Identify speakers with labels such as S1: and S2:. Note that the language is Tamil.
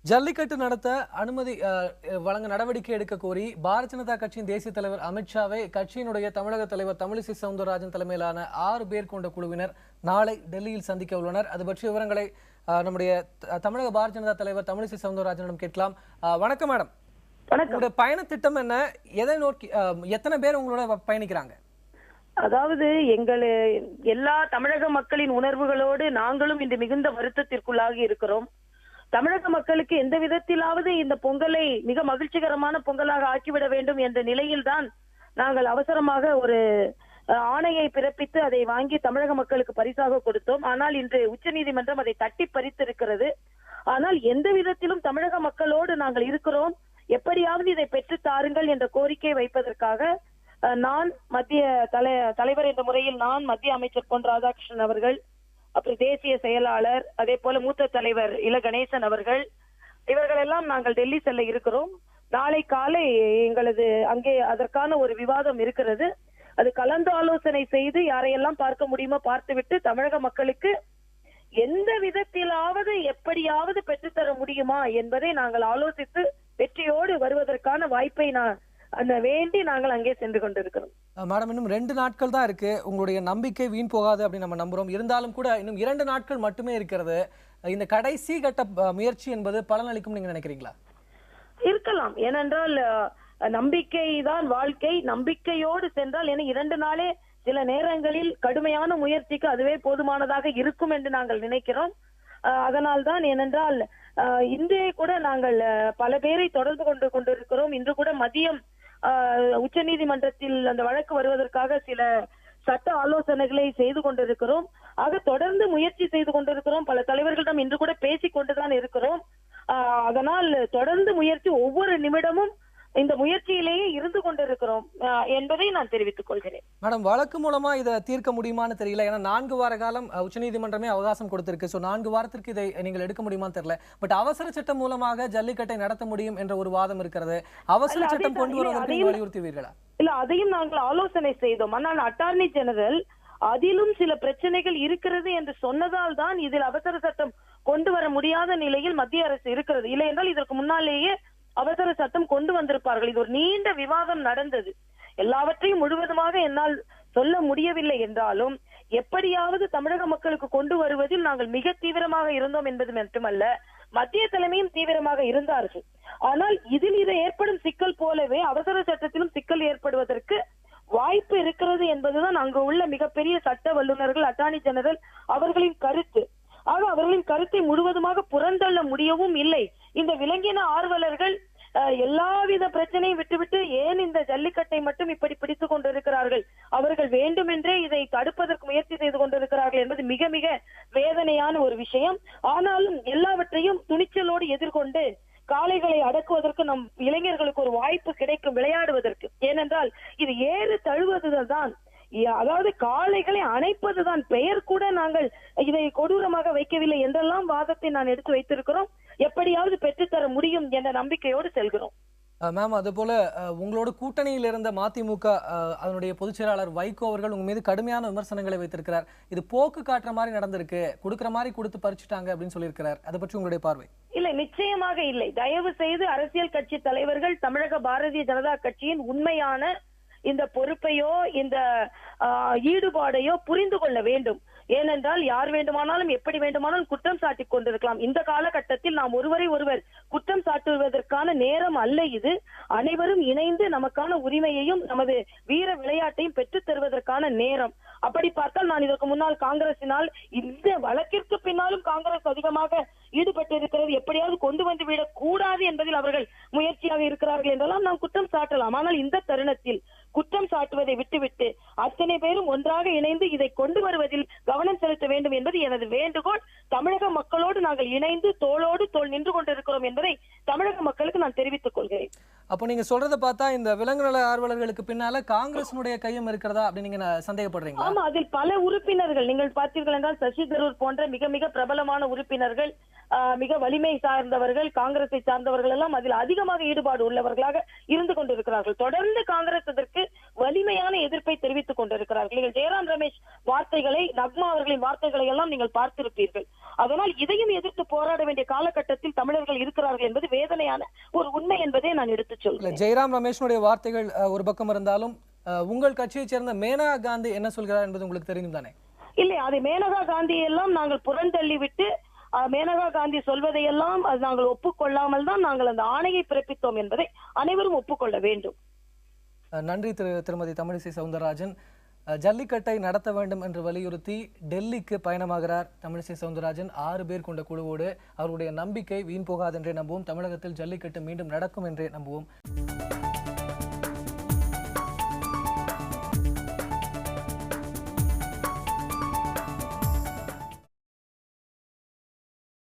S1: ஜல்லிக்கட்டு நடத்த அனுமதி வழங்க நடவடிக்கை எடுக்க கோரி பாரதிய ஜனதா கட்சியின் தேசிய தலைவர் அமித்ஷாவை கட்சியினுடைய தமிழக தலைவர் தமிழிசை சவுந்தரராஜன் தலைமையிலான 6 பேர் கொண்ட குழுவினர் நாளை டெல்லியில் சந்திக்க உள்ளனர். அது பற்றிய விவரங்களை நம்முடைய தமிழக பாரதிய ஜனதா தலைவர் தமிழிசை சவுந்தரராஜனிடம் கேட்கலாம். வணக்கம் மேடம். உங்களுடைய பயண திட்டம் என்ன? எதை நோக்கி எத்தனை பேர் உங்களோட பயணிக்கிறாங்க?
S2: அதாவது எல்லா தமிழக மக்களின் உணர்வுகளோடு நாங்களும் இன்று மிகுந்த வருத்தத்திற்குள்ளாகி இருக்கிறோம். தமிழக மக்களுக்கு எந்த விதத்திலாவது இந்த பொங்கலை மிக மகிழ்ச்சிகரமான பொங்கலாக ஆக்கிவிட வேண்டும் என்ற நிலையில்தான் நாங்கள் அவசரமாக ஒரு ஆணையை பிறப்பித்து அதை வாங்கி தமிழக மக்களுக்கு பரிசாக கொடுத்தோம். ஆனால் இன்று உச்சநீதிமன்றம் அதை தட்டி பறித்திருக்கிறது. ஆனால் எந்த விதத்திலும் தமிழக மக்களோடு நாங்கள் இருக்கிறோம், எப்படியாவது இதை பெற்று தாருங்கள் என்ற கோரிக்கை வைப்பதற்காக நான் மத்திய தலைவர் என்ற முறையில் நான் மத்திய அமைச்சர் பொன் ராதாகிருஷ்ணன் அவர்கள், அப்புறம் தேசிய செயலாளர், அதே போல மூத்த தலைவர் இல கணேசன் அவர்கள், இவர்கள் எல்லாம் நாங்கள் டெல்லி செல்ல இருக்கிறோம். நாளை காலை எங்களது அங்கே அதற்கான ஒரு விவாதம் இருக்கிறது. அது கலந்து ஆலோசனை செய்து யாரையெல்லாம் பார்க்க முடியுமோ பார்த்துவிட்டு தமிழக மக்களுக்கு எந்த விதத்திலாவது எப்படியாவது பெற்றுத்தர முடியுமா என்பதை நாங்கள் ஆலோசித்து வெற்றியோடு வருவதற்கான வாய்ப்பை வேண்டி நாங்கள் அங்கே சென்று கொண்டிருக்கிறோம்.
S1: மேடம், இன்னும் 2 நாட்கள் தான் இருக்கு. உங்களுடைய நம்பிக்கை வீண் போகாது அப்படின்னு நம்ம நம்புறோம். இருந்தாலும் கூட இன்னும் 2 நாட்கள் மட்டுமே இருக்கிறது. இந்த கடைசி கட்ட முயற்சி என்பது பலனளிக்கும் நீங்க நினைக்கிறீங்களா?
S2: இருக்கலாம். ஏனென்றால் நம்பிக்கை தான் வாழ்க்கை. நம்பிக்கையோடு சென்றால் 2 நாளே சில நேரங்களில் கடுமையான முயற்சிக்கு அதுவே போதுமானதாக இருக்கும் என்று நாங்கள் நினைக்கிறோம். அதனால்தான், ஏனென்றால் இன்றே கூட நாங்கள் பல பேரை தொடர்பு கொண்டிருக்கிறோம். இன்று கூட மதியம் உச்ச நீதிமன்றத்தில் அந்த வழக்கு வருவதற்காக சில சட்ட ஆலோசனைகளை செய்து கொண்டிருக்கிறோம். ஆக தொடர்ந்து முயற்சி செய்து கொண்டிருக்கிறோம். பல தலைவர்களிடம் இன்று கூட பேசிக் கொண்டுதான் இருக்கிறோம். அதனால் தொடர்ந்து முயற்சி, ஒவ்வொரு நிமிடமும் இந்த முயற்சியிலேயே இருந்து கொண்டிருக்கிறோம் என்பதை நான் தெரிவித்துக் கொள்கிறேன்.
S1: மேடம், வழக்கு மூலமா இதை தீர்க்க முடியுமான்னு தெரியல. ஏன்னா 4 வார காலம் உச்சநீதிமன்றமே அவகாசம் கொடுத்திருக்கு. ஸோ 4 வாரத்திற்கு இதை நீங்கள் எடுக்க முடியுமான்னு தெரியல. பட் அவசர சட்டம் மூலமாக ஜல்லிக்கட்டை நடத்த முடியும் என்ற ஒரு வாதம் இருக்கிறது. அவசர சட்டம் கொண்டு வருவதற்கு வலியுறுத்துவீர்களா?
S2: இல்ல, அதையும் நாங்கள் ஆலோசனை செய்தோம். ஆனால் அட்டார்னி ஜெனரல் அதிலும் சில பிரச்சனைகள் இருக்கிறது என்று சொன்னதால் தான் இதில் அவசர சட்டம் கொண்டு வர முடியாத நிலையில் மத்திய அரசு இருக்கிறது. இல்லை என்றால் இதற்கு முன்னாலேயே அவசர சட்டம் கொண்டு வந்திருப்பார்கள். இது ஒரு நீண்ட விவாதம் நடந்தது. எல்லாவற்றையும் முழுவதுமாக என்னால் சொல்ல முடியவில்லை என்றாலும் எப்படியாவது தமிழக மக்களுக்கு கொண்டு வருவதில் நாங்கள் மிக தீவிரமாக இருந்தோம் என்பது மட்டுமல்ல, மத்திய தலைமையும் தீவிரமாக இருந்தார்கள். ஆனால் இதில் இது ஏற்படும் சிக்கல் போலவே அவசர சட்டத்திலும் சிக்கல் ஏற்படுவதற்கு வாய்ப்பு இருக்கிறது என்பதுதான் அங்கு உள்ள மிகப்பெரிய சட்ட வல்லுநர்கள், அட்டார்னி ஜெனரல் அவர்களின் கருத்து. ஆக அவர்களின் கருத்தை முழுவதுமாக புறந்தள்ள முடியவும் இல்லை. இந்த விலங்கின ஆர்வலர்கள் எல்லாவித பிரச்சனையும் விட்டுவிட்டு ஏன் இந்த ஜல்லிக்கட்டை மட்டும் இப்படி பிடித்துக் கொண்டிருக்கிறார்கள், அவர்கள் வேண்டுமென்றே இதை தடுப்பதற்கு முயற்சி செய்து கொண்டிருக்கிறார்கள் என்பது மிக மிக வேதனையான ஒரு விஷயம். ஆனாலும் எல்லாவற்றையும் துணிச்சலோடு எதிர்கொண்டு காளைகளை அடக்குவதற்கு நம் இளைஞர்களுக்கு ஒரு வாய்ப்பு கிடைக்கும், விளையாடுவதற்கு. ஏனென்றால் இது ஏறு தழுவதுதான், அதாவது காளைகளை அணைப்பதுதான். பெயர் கூட நாங்கள் இதை கொடூரமாக வைக்கவில்லை என்றெல்லாம் வாதத்தை நான் எடுத்து வைத்திருக்கிறோம். எப்படியாவது பெற்றுத்தர முடியும் என்ற நம்பிக்கையோடு செல்கிறோம்.
S1: மேம், அது போல உங்களோட கூட்டணியில் இருந்த மதிமுக அதனுடைய பொதுச் செயலாளர் வைகோ அவர்கள் உங்க மீது கடுமையான விமர்சனங்களை வைத்திருக்கிறார். இது போக்கு காட்டுற மாதிரி நடந்திருக்கு, கொடுக்குற மாதிரி கொடுத்து பறிச்சுட்டாங்க அப்படின்னு சொல்லியிருக்கிறார். அதை பற்றி உங்களுடைய பார்வை?
S2: இல்லை, நிச்சயமாக இல்லை. தயவு செய்து அரசியல் கட்சி தலைவர்கள் தமிழக பாரதிய ஜனதா கட்சியின் உண்மையான இந்த பொறுப்பையோ இந்த ஈடுபாடையோ புரிந்து கொள்ள வேண்டும். ஏனென்றால் யார் வேண்டுமானாலும் எப்படி வேண்டுமானாலும் குற்றம் சாட்டி கொண்டிருக்கலாம். இந்த காலகட்டத்தில் நாம் ஒருவரை ஒருவர் குற்றம் சாட்டுவதற்கான நேரம் அல்ல இது. அனைவரும் இணைந்து நமக்கான உரிமையையும் நமது வீர விளையாட்டையும் பெற்றுத் தருவதற்கான நேரம். அப்படி பார்த்தால் நான் இதற்கு முன்னால் காங்கிரசினால் இந்த வழக்கிற்கு பின்னாலும் காங்கிரஸ் அதிகமாக ஈடுபட்டு இருக்கிறது, எப்படியாவது கொண்டு வந்து விடக் கூடாது என்பதில் அவர்கள் முயற்சியாக இருக்கிறார்கள் என்றெல்லாம் நாம் குற்றம் சாட்டலாம். ஆனால் இந்த தருணத்தில் குற்றம் சாட்டுவதை விட்டுவிட்டு அத்தனை பேரும் ஒன்றாக இணைந்து இதை கொண்டு வருவதில் கவனம் செலுத்த வேண்டும் என்பது எனது வேண்டுகோள். தமிழக மக்களோடு நாங்கள் இணைந்து தோளோடு தோள் நின்று கொண்டிருக்கிறோம் என்பதை தமிழக மக்களுக்கு நான் தெரிவித்துக் கொள்கிறேன்.
S1: அப்போ நீங்க சொல்றத பார்த்தா இந்த விலங்கு நல ஆர்வலர்களுக்கு பின்னால காங்கிரஸினுடைய கையும் இருக்கிறதா அப்படின்னு நீங்க சந்தேகப்படுறீங்களா?
S2: ஆமா, அதில் பல உறுப்பினர்கள் நீங்கள் பார்த்தீர்கள் என்றால் சசி தரூர் போன்ற மிக மிக பிரபலமான உறுப்பினர்கள், மிக வலிமை சார்ந்தவர்கள், காங்கிரஸை சார்ந்தவர்கள் எல்லாம் அதில் அதிகமாக ஈடுபாடு உள்ளவர்களாக இருந்து கொண்டிருக்கிறார்கள். தொடர்ந்து காங்கிரஸ் அதற்கு வலிமையான எதிர்ப்பை தெரிவித்துக் கொண்டிருக்கிறார்கள். நீங்கள் ஜெயராம் ரமேஷ் வார்த்தைகளை, நக்மா அவர்களின் வார்த்தைகளை எல்லாம் நீங்கள் பார்த்திருப்பீர்கள். அதனால் இதையும் எதிர்த்து போராட வேண்டிய காலகட்டத்தில் தமிழர்கள் இருக்கிறார்கள் என்பது வேதனையான ஒரு உண்மை என்பதை நான் எடுத்துச் சொல்கிறேன்.
S1: ஜெயராம் ரமேஷனுடைய வார்த்தைகள் ஒரு பக்கம் இருந்தாலும் உங்கள் கட்சியைச் சேர்ந்த மேனகா காந்தி என்ன சொல்கிறார் என்பது உங்களுக்கு தெரியும் தானே?
S2: இல்லை, அதை மேனகா காந்தி எல்லாம் நாங்கள் புறந்தள்ளிவிட்டு மேனகா காந்தி சொல்வதையெல்லாம் அது நாங்கள் ஒப்புக்கொள்ளாமல் தான் நாங்கள் அந்த ஆணையை பிறப்பித்தோம் என்பதை அனைவரும் ஒப்புக்கொள்ள வேண்டும்.
S1: நன்றி திருமதி தமிழிசை சவுந்தரராஜன். ஜல்லிக்கட்டை நடத்த வேண்டும் என்று வலியுறுத்தி டெல்லிக்கு பயணமாகிறார் தமிழிசை சவுந்தரராஜன். 6 பேர் கொண்ட குழுவோடு. அவருடைய நம்பிக்கை வீண் போகாதென்றே நம்புவோம். தமிழகத்தில் ஜல்லிக்கட்டு மீண்டும் நடக்கும் என்றே நம்புவோம்.